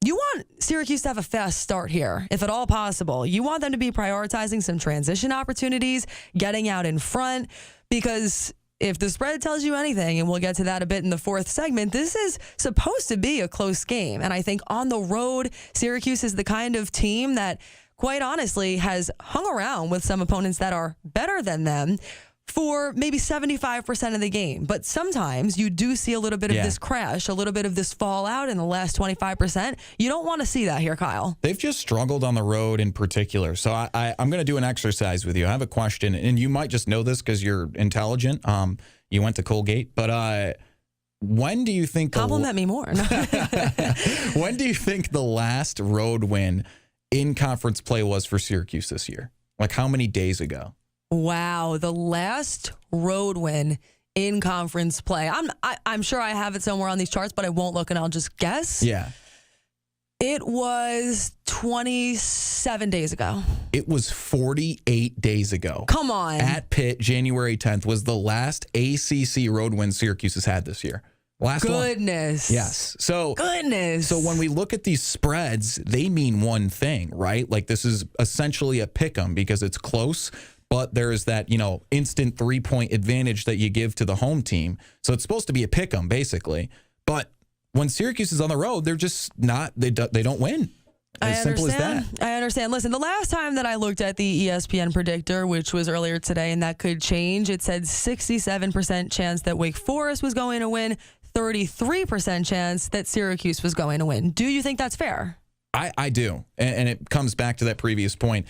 You want Syracuse to have a fast start here, if at all possible. You want them to be prioritizing some transition opportunities, getting out in front, because if the spread tells you anything, and we'll get to that a bit in the fourth segment, this is supposed to be a close game. And I think on the road, Syracuse is the kind of team that, quite honestly, has hung around with some opponents that are better than them for maybe 75% of the game. But sometimes you do see a little bit of this crash, a little bit of this fallout in the last 25%. You don't want to see that here, Kyle. They've just struggled on the road in particular. So I'm going to do an exercise with you. I have a question, and you might just know this because you're intelligent. You went to Colgate, but when do you think... Compliment me more. When do you think the last road win in conference play was for Syracuse this year? Like, how many days ago? Wow, the last road win in conference play. I'm sure I have it somewhere on these charts, but I won't look and I'll just guess. Yeah. It was 27 days ago. It was 48 days ago. Come on. At Pitt, January 10th was the last ACC road win Syracuse has had this year. Last Goodness. one. Yes. So Goodness. So when we look at these spreads, they mean one thing, right? Like, this is essentially a pick 'em because it's close. but there is that, instant 3-point advantage that you give to the home team. So it's supposed to be a pick 'em, basically. But when Syracuse is on the road, they're just not, they don't win. As simple as that. I understand. Listen, the last time that I looked at the ESPN predictor, which was earlier today, and that could change, it said 67% chance that Wake Forest was going to win, 33% chance that Syracuse was going to win. Do you think that's fair? I do. And it comes back to that previous point.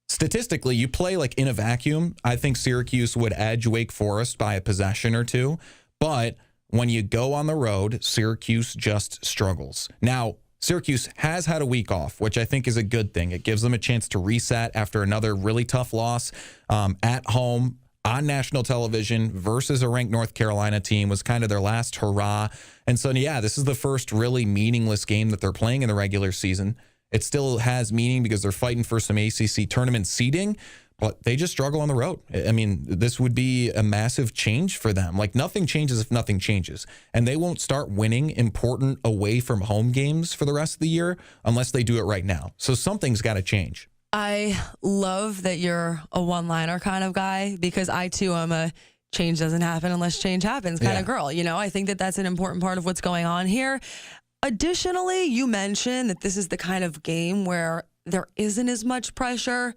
Statistically, you play like in a vacuum. I think Syracuse would edge Wake Forest by a possession or two. But when you go on the road, Syracuse just struggles. Now, Syracuse has had a week off, which I think is a good thing. It gives them a chance to reset after another really tough loss at home on national television versus a ranked North Carolina team. Was kind of their last hurrah. And so, yeah, this is the first really meaningless game that they're playing in the regular season. It still has meaning because they're fighting for some ACC tournament seeding, but they just struggle on the road. I mean, this would be a massive change for them. Like, nothing changes if nothing changes. And they won't start winning important away from home games for the rest of the year unless they do it right now. So something's got to change. I love that you're a one-liner kind of guy, because I, too, am a change doesn't happen unless change happens kind of girl. I think that that's an important part of what's going on here. Additionally, you mentioned that this is the kind of game where there isn't as much pressure.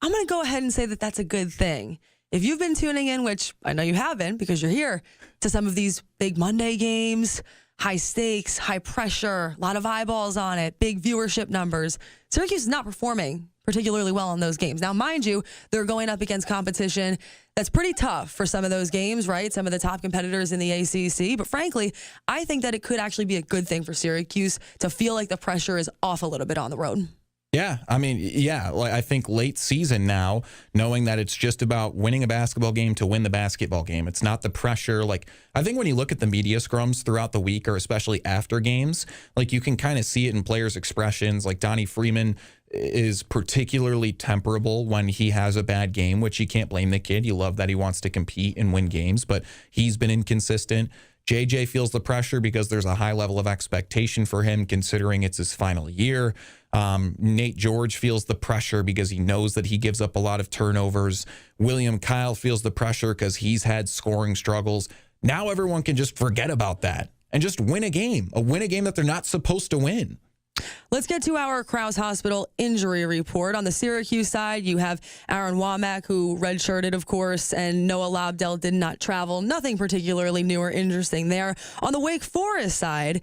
I'm going to go ahead and say that that's a good thing. If you've been tuning in, which I know you haven't because you're here, to some of these big Monday games, high stakes, high pressure, a lot of eyeballs on it, big viewership numbers, Syracuse is not performing particularly well in those games. Now, mind you, they're going up against competition that's pretty tough for some of those games, right? Some of the top competitors in the ACC. But frankly, I think that it could actually be a good thing for Syracuse to feel like the pressure is off a little bit on the road. Yeah, I mean, like I think late season now, knowing that it's just about winning a basketball game to win the basketball game. It's not the pressure. Like, I think when you look at the media scrums throughout the week, or especially after games, like you can kind of see it in players' expressions. Like Donnie Freeman is particularly temperable when he has a bad game, which you can't blame the kid. You love that he wants to compete and win games, but he's been inconsistent. JJ feels the pressure because there's a high level of expectation for him, considering it's his final year. Nate George feels the pressure because he knows that he gives up a lot of turnovers. William Kyle feels the pressure because he's had scoring struggles. Now everyone can just forget about that and just win a game that they're not supposed to win. Let's get to our Krause Hospital injury report. On the Syracuse side, you have Aaron Womack, who redshirted, of course, and Noah Lobdell did not travel. Nothing particularly new or interesting there. On the Wake Forest side,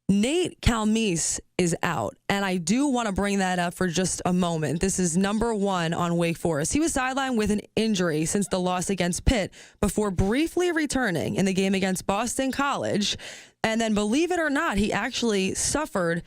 Nate Calmise is out, and I do want to bring that up for just a moment. This is number one on Wake Forest. He was sidelined with an injury since the loss against Pitt before briefly returning in the game against Boston College. And then, believe it or not, he actually suffered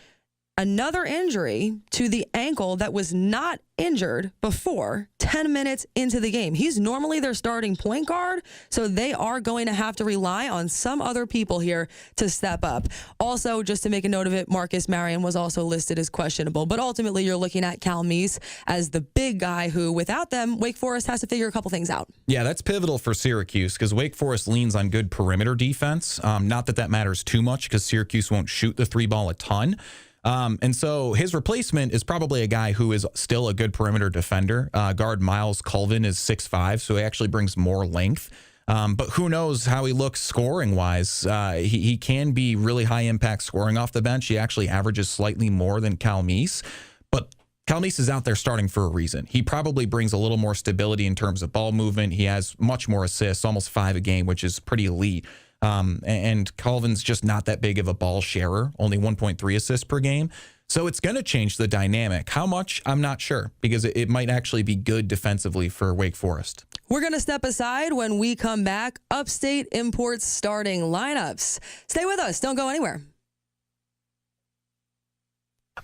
another injury to the ankle that was not injured before 10 minutes into the game. He's normally their starting point guard, so they are going to have to rely on some other people here to step up. Also, just to make a note of it, Marcus Marion was also listed as questionable, but ultimately you're looking at Calmise as the big guy who, without them, Wake Forest has to figure a couple things out. Yeah, that's pivotal for Syracuse because Wake Forest leans on good perimeter defense. Not that matters too much because Syracuse won't shoot the three ball a ton. And so his replacement is probably a guy who is still a good perimeter defender. Guard Miles Colvin is 6'5", so he actually brings more length. But who knows how he looks scoring-wise. He can be really high-impact scoring off the bench. He actually averages slightly more than Calmise. But Calmise is out there starting for a reason. He probably brings a little more stability in terms of ball movement. He has much more assists, almost 5 a game, which is pretty elite. And Colvin's just not that big of a ball sharer, only 1.3 assists per game. So it's going to change the dynamic. How much? I'm not sure, because it might actually be good defensively for Wake Forest. We're going to step aside when we come back. Upstate Imports starting lineups. Stay with us. Don't go anywhere.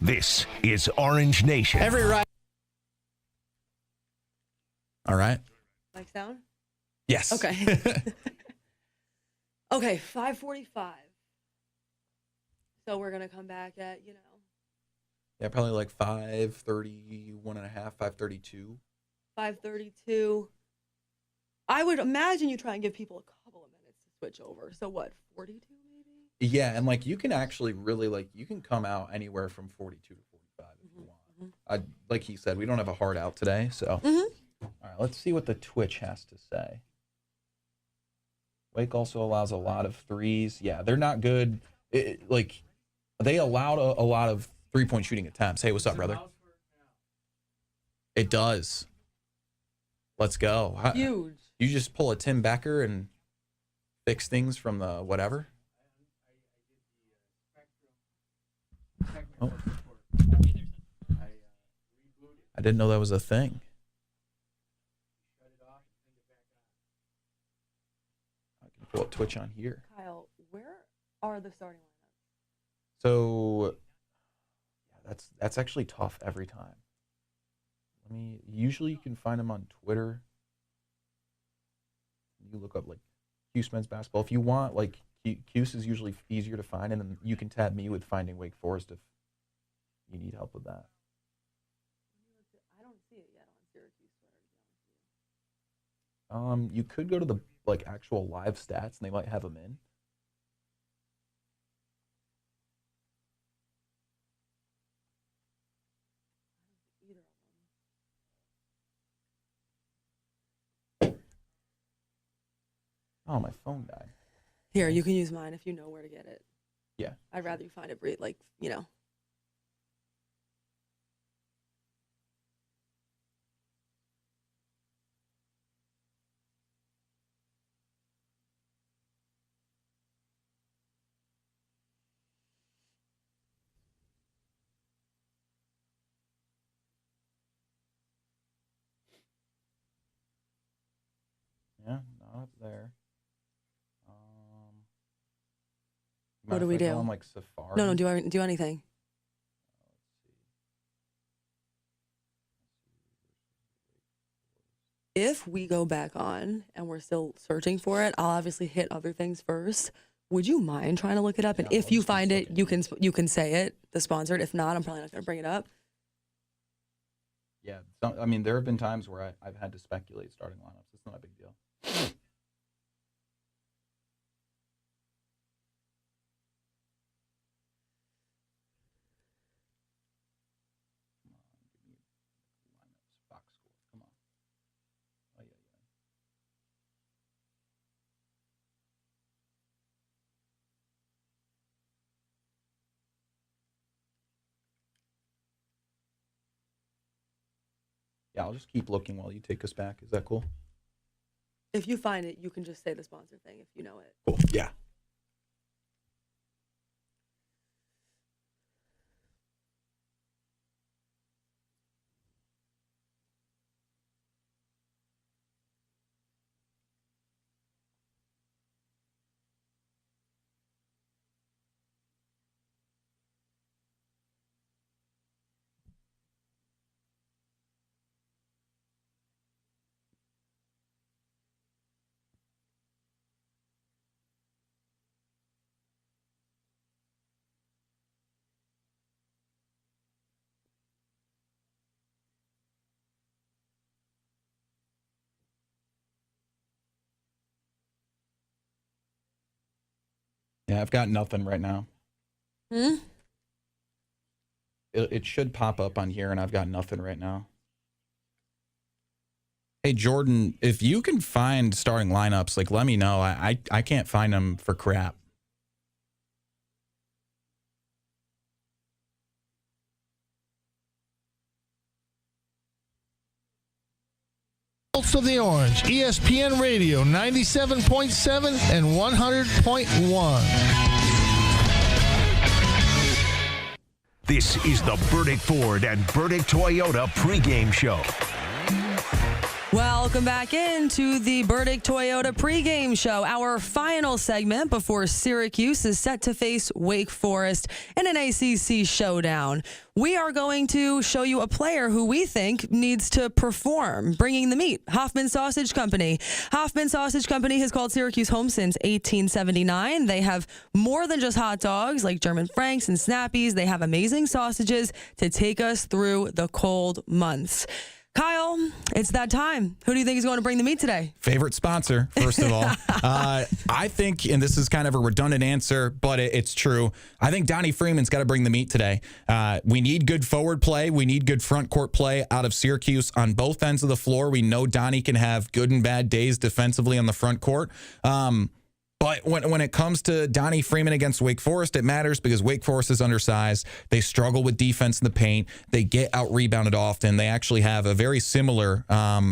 This is Orange Nation. All right. Mic down? Yes. Okay. Okay, 5:45. So we're going to come back at, Yeah, probably like 5:31 and a half, 5:32. 5:32. I would imagine you try and give people a couple of minutes to switch over. So what, 42 maybe? Yeah, and you can actually really you can come out anywhere from 42 to 45 if you want. Like he said, we don't have a hard out today, so. All right, right, let's see what the Twitch has to say. Wake also allows a lot of threes. Yeah, they're not good. They allowed a lot of three-point shooting attempts. Hey, what's up, brother? It does. Let's go. Huge. You just pull a Tim Becker and fix things from the whatever? Oh. I didn't know that was a thing. I can pull up Twitch on here. Kyle, where are the starting lineups? So that's actually tough every time. Usually you can find them on Twitter. You look up like Cuse men's basketball. If you want, like Cuse is usually easier to find, and then you can tab me with finding Wake Forest if you need help with that. I don't see it yet on Syracuse Twitter. You could go to the actual live stats, and they might have them in. Oh, my phone died. Here, you can use mine if you know where to get it. Yeah. I'd rather you find it, Yeah, not there. What do we do? On, Safari? No, do anything. If we go back on and we're still searching for it, I'll obviously hit other things first. Would you mind trying to look it up? And if you find it, you can say it, the sponsored. If not, I'm probably not going to bring it up. Yeah, there have been times where I've had to speculate starting lineups. It's not a big deal. Yeah, I'll just keep looking while you take us back. Is that cool? If you find it, you can just say the sponsor thing if you know it. Cool. Yeah. Yeah, I've got nothing right now. It should pop up on here, and I've got nothing right now. Hey, Jordan, if you can find starting lineups, let me know. I can't find them for crap. Pulse of the Orange, ESPN Radio 97.7 and 100.1. This is the Burdick Ford and Burdick Toyota pregame show. Welcome back into the Burdick Toyota pregame show. Our final segment before Syracuse is set to face Wake Forest in an ACC showdown. We are going to show you a player who we think needs to perform, bringing the meat. Hoffman Sausage Company. Hoffman Sausage Company has called Syracuse home since 1879. They have more than just hot dogs like German Franks and Snappies. They have amazing sausages to take us through the cold months. Kyle, it's that time. Who do you think is going to bring the meat today? Favorite sponsor, first of all. I think, and this is kind of a redundant answer, but it's true. I think Donnie Freeman's got to bring the meat today. We need good forward play. We need good front court play out of Syracuse on both ends of the floor. We know Donnie can have good and bad days defensively on the front court. But when it comes to Donnie Freeman against Wake Forest, it matters because Wake Forest is undersized. They struggle with defense in the paint. They get out-rebounded often. They actually have a very similar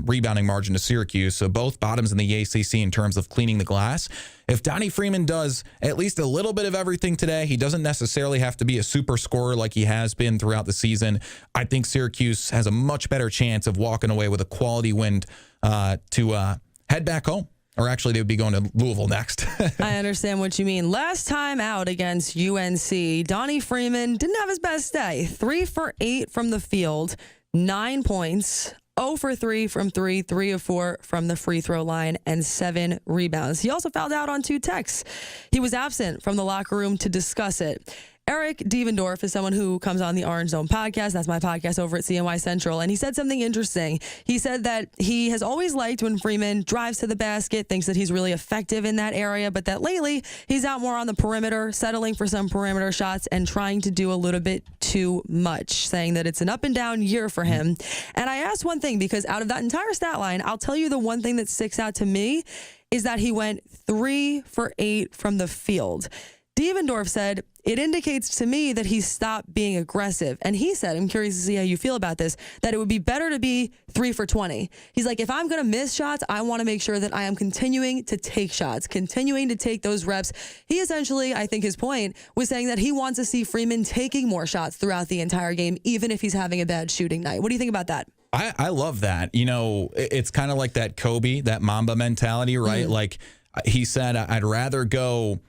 rebounding margin to Syracuse, so both bottoms in the ACC in terms of cleaning the glass. If Donnie Freeman does at least a little bit of everything today, he doesn't necessarily have to be a super scorer like he has been throughout the season. I think Syracuse has a much better chance of walking away with a quality win to head back home. Or actually, they would be going to Louisville next. I understand what you mean. Last time out against UNC, Donnie Freeman didn't have his best day. 3 for 8 from the field, 9 points, 0 for 3 from 3, 3 of 4 from the free throw line, and 7 rebounds. He also fouled out on 2 techs. He was absent from the locker room to discuss it. Eric Devendorf is someone who comes on the Orange Zone podcast. That's my podcast over at CNY Central. And he said something interesting. He said that he has always liked when Freeman drives to the basket, thinks that he's really effective in that area, but that lately he's out more on the perimeter, settling for some perimeter shots and trying to do a little bit too much, saying that it's an up and down year for him. And I asked one thing, because out of that entire stat line, I'll tell you the one thing that sticks out to me is that he went 3 for 8 from the field. Devendorf said, it indicates to me that he stopped being aggressive. And he said, I'm curious to see how you feel about this, that it would be better to be 3 for 20. He's like, if I'm going to miss shots, I want to make sure that I am continuing to take shots, continuing to take those reps. He essentially, I think his point was saying that he wants to see Freeman taking more shots throughout the entire game, even if he's having a bad shooting night. What do you think about that? I love that. You know, it's kind of like that Kobe, that Mamba mentality, right? Like he said, I'd rather go,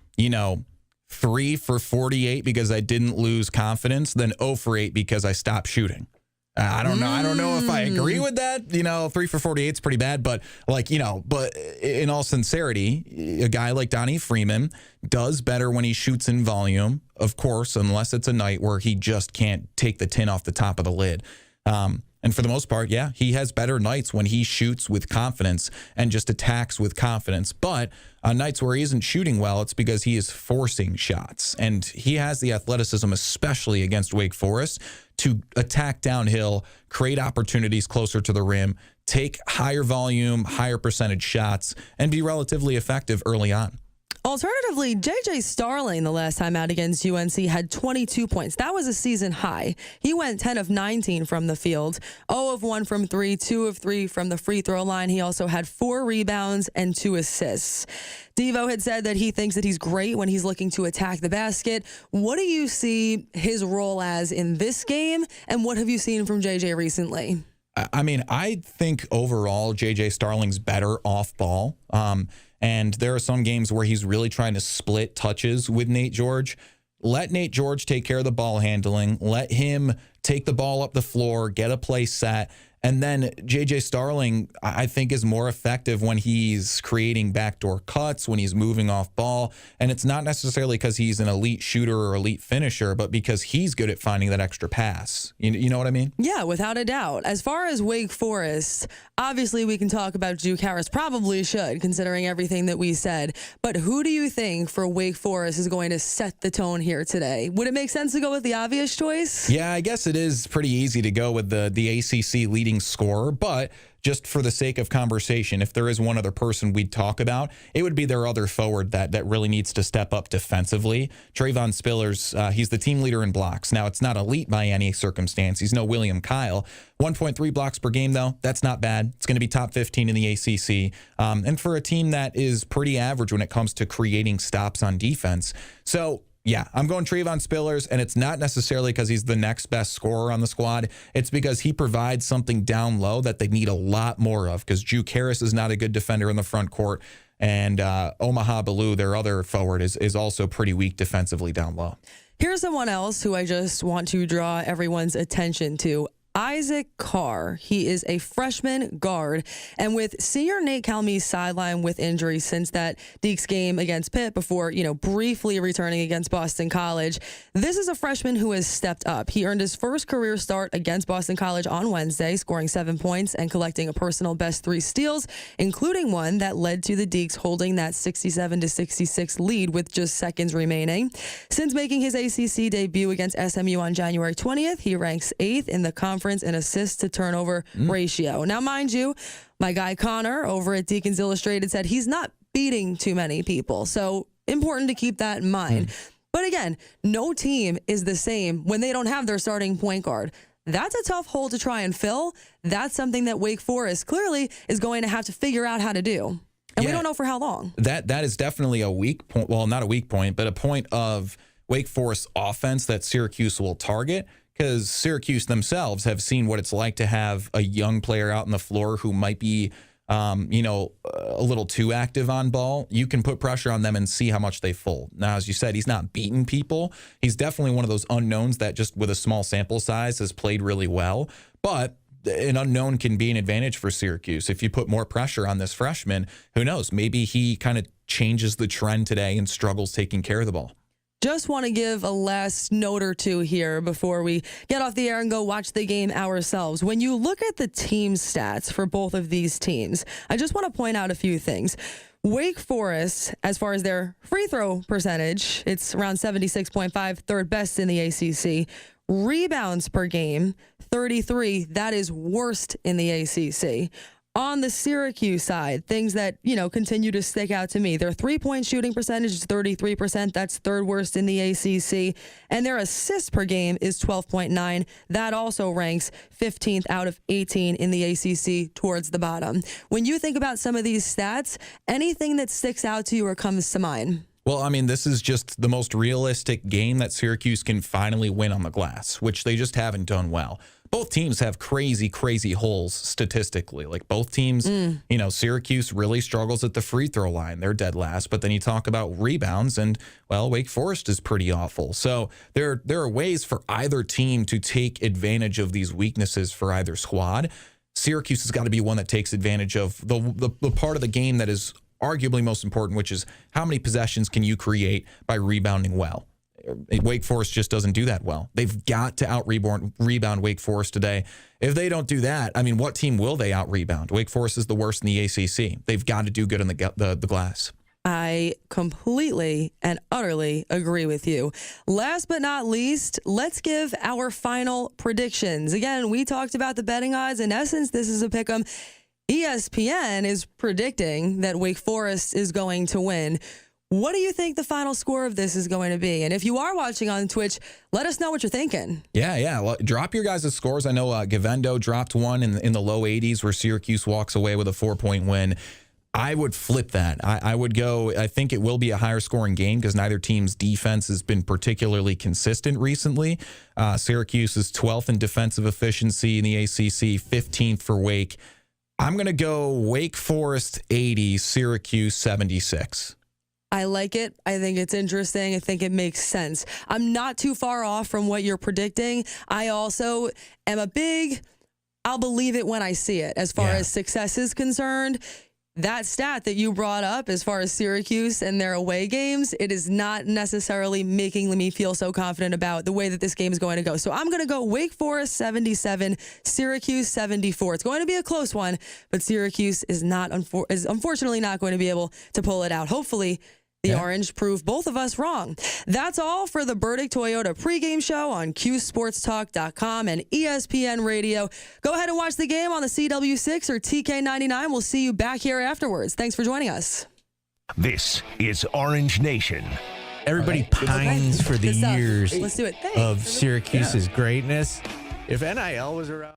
3 for 48 because I didn't lose confidence than 0 for 8 because I stopped shooting. I don't know. I don't know if I agree with that. 3 for 48 is pretty bad, but but in all sincerity, a guy like Donnie Freeman does better when he shoots in volume, of course, unless it's a night where he just can't take the tin off the top of the lid. And for the most part, yeah, he has better nights when he shoots with confidence and just attacks with confidence. But on nights where he isn't shooting well, it's because he is forcing shots. And he has the athleticism, especially against Wake Forest, to attack downhill, create opportunities closer to the rim, take higher volume, higher percentage shots, and be relatively effective early on. Alternatively, J.J. Starling, the last time out against UNC, had 22 points. That was a season high. He went 10 of 19 from the field, 0 of 1 from 3, 2 of 3 from the free throw line. He also had 4 rebounds and 2 assists. Devo had said that he thinks that he's great when he's looking to attack the basket. What do you see his role as in this game, and what have you seen from J.J. recently? I mean, I think overall J.J. Starling's better off ball. And there are some games where he's really trying to split touches with Nate George. Let Nate George take care of the ball handling. Let him take the ball up the floor, get a play set. And then J.J. Starling, I think, is more effective when he's creating backdoor cuts, when he's moving off ball. And it's not necessarily because he's an elite shooter or elite finisher, but because he's good at finding that extra pass. You know what I mean? Yeah, without a doubt. As far as Wake Forest, obviously we can talk about Duke Harris. Probably should, considering everything that we said. But who do you think for Wake Forest is going to set the tone here today? Would it make sense to go with the obvious choice? Yeah, I guess it is pretty easy to go with the ACC leading scorer, but just for the sake of conversation, if there is one other person we'd talk about, it would be their other forward that really needs to step up defensively. Trayvon Spillers, he's the team leader in blocks. Now, it's not elite by any circumstance. He's no William Kyle. 1.3 blocks per game, though, that's not bad. It's going to be top 15 in the ACC. And for a team that is pretty average when it comes to creating stops on defense. So, yeah, I'm going Trayvon Spillers, and it's not necessarily because he's the next best scorer on the squad. It's because he provides something down low that they need a lot more of, because Duke Harris is not a good defender in the front court, and Omaha Ballou, their other forward, is also pretty weak defensively down low. Here's someone else who I just want to draw everyone's attention to. Isaac Carr. He is a freshman guard. And with senior Nate Calmey's sideline with injury since that Deeks game against Pitt before, briefly returning against Boston College, this is a freshman who has stepped up. He earned his first career start against Boston College on Wednesday, scoring 7 points and collecting a personal best 3 steals, including one that led to the Deeks holding that 67-66 lead with just seconds remaining. Since making his ACC debut against SMU on January 20th, he ranks 8th in the conference in assists to turnover ratio. Now, mind you, my guy Connor over at Deacons Illustrated said he's not beating too many people. So important to keep that in mind. But again, no team is the same when they don't have their starting point guard. That's a tough hole to try and fill. That's something that Wake Forest clearly is going to have to figure out how to do. And we don't know for how long. That is definitely a weak point. Well, not a weak point, but a point of Wake Forest offense that Syracuse will target, because Syracuse themselves have seen what it's like to have a young player out on the floor who might be, a little too active on ball. You can put pressure on them and see how much they fold. Now, as you said, he's not beating people. He's definitely one of those unknowns that just with a small sample size has played really well. But an unknown can be an advantage for Syracuse. If you put more pressure on this freshman, who knows? Maybe he kind of changes the trend today and struggles taking care of the ball. Just want to give a last note or two here before we get off the air and go watch the game ourselves. When you look at the team stats for both of these teams, I just want to point out a few things. Wake Forest, as far as their free throw percentage, it's around 76.5, third best in the ACC. Rebounds per game, 33. That is worst in the ACC. On the Syracuse side, things that, continue to stick out to me. Their three-point shooting percentage is 33%. That's third worst in the ACC. And their assists per game is 12.9. That also ranks 15th out of 18 in the ACC towards the bottom. When you think about some of these stats, anything that sticks out to you or comes to mind? Well, I mean, this is just the most realistic game that Syracuse can finally win on the glass, which they just haven't done well. Both teams have crazy, crazy holes statistically. Like both teams, Syracuse really struggles at the free throw line. They're dead last. But then you talk about rebounds and, well, Wake Forest is pretty awful. So there are ways for either team to take advantage of these weaknesses for either squad. Syracuse has got to be one that takes advantage of the part of the game that is arguably most important, which is how many possessions can you create by rebounding well. Wake Forest just doesn't do that well. They've got to out-rebound Wake Forest today. If they don't do that, I mean, what team will they out-rebound? Wake Forest is the worst in the ACC. They've got to do good on the glass. I completely and utterly agree with you. Last but not least, let's give our final predictions. Again, we talked about the betting odds. In essence, this is a pick'em. ESPN is predicting that Wake Forest is going to win. What do you think the final score of this is going to be? And if you are watching on Twitch, let us know what you're thinking. Yeah. Well, drop your guys' scores. I know Gavendo dropped one in the low 80s where Syracuse walks away with a 4-point win. I would flip that. I would go, I think it will be a higher scoring game because neither team's defense has been particularly consistent recently. Syracuse is 12th in defensive efficiency in the ACC, 15th for Wake. I'm going to go Wake Forest 80, Syracuse 76. I like it. I think it's interesting. I think it makes sense. I'm not too far off from what you're predicting. I also am I'll believe it when I see it as far as success is concerned. That stat that you brought up as far as Syracuse and their away games, it is not necessarily making me feel so confident about the way that this game is going to go. So I'm going to go Wake Forest 77, Syracuse 74. It's going to be a close one, but Syracuse is unfortunately not going to be able to pull it out. Hopefully, the Orange proved both of us wrong. That's all for the Burdick Toyota pregame show on QSportsTalk.com and ESPN Radio. Go ahead and watch the game on the CW6 or TK99. We'll see you back here afterwards. Thanks for joining us. This is Orange Nation. Everybody pines for the years Let's do it. of Syracuse's greatness. If NIL was around...